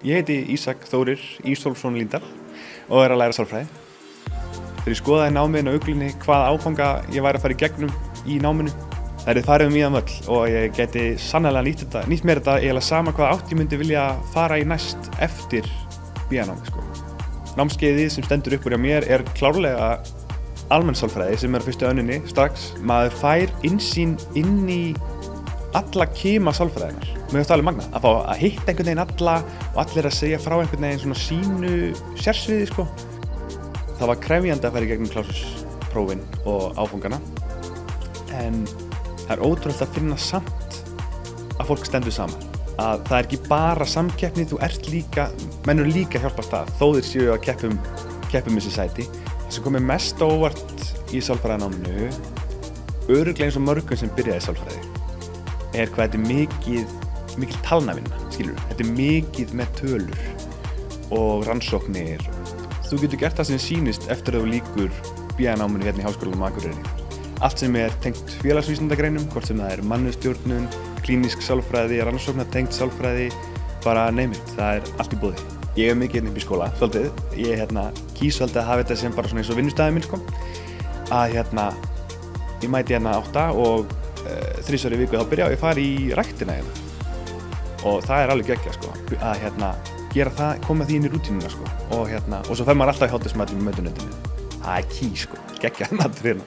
Ég heiti Ísak Þórir Ísólfsson Líndal og er að læra sálfræði. Þegar ég skoðaði námið á Uglinni hvaða áfanga ég væri að fara í gegnum í náminu, það farið víðan völl og ég gæti sannarlega nýtt mér þetta eiginlega sama hvaða átt ég myndi vilja fara í næst eftir BA-námi sko. Námskeiðið sem stendur upp úr hjá mér er klárlega almenn sálfræði sem er á fyrstu önninni strax. Maður fær innsýn inn í alla kima sálfræðinnar. Mér finnst það alveg magnað að fá að hitta einhvern veginn alla og allir að segja frá einhvern veginn svona sínu sérsviði sko. Það var krefjandi að fara í gegnum klásusprófin og áfangana en það er ótrúlegt að finna samt að fólk stendur saman. Að það er ekki bara samkeppni, þú ert líka, menn eru líka að hjálpast að þó þeir séu að keppum þessi sæti. Það sem kom mér mest á óvart í sálfræðináminu, örugglega eins og mörgum sem byrjaði í sálfræði, er hvað þetta er mikil talnavinna, skilur. Þetta er mikið með tölur og rannsóknir. Þú getur gert það sem sýnist eftir að þú lýkur BA-náminu hérna í Háskólanum á Akureyri. Allt sem er tengt félagsvísindagreinum, hvort sem það er mannauðsstjórnun, klínísk sálfræði, rannsóknartengt sálfræði, bara name it, það er allt í boði. Ég er mikið hérna upp í skóla, svolítið. Ég kýs svolítið að hafa þetta sem bara svona eins og vinnustæði minn sko. Að ég mæti hérna 8 og 3 í viku þá byrja ég að fara í ræktina hérna. Og það er alveg geggjað sko, að gera það, koma því inn í rútínuna sko. Og svo fer maður alltaf í hádegismatinn með mötuneytinu. Það er key sko, geggjað matur hérna.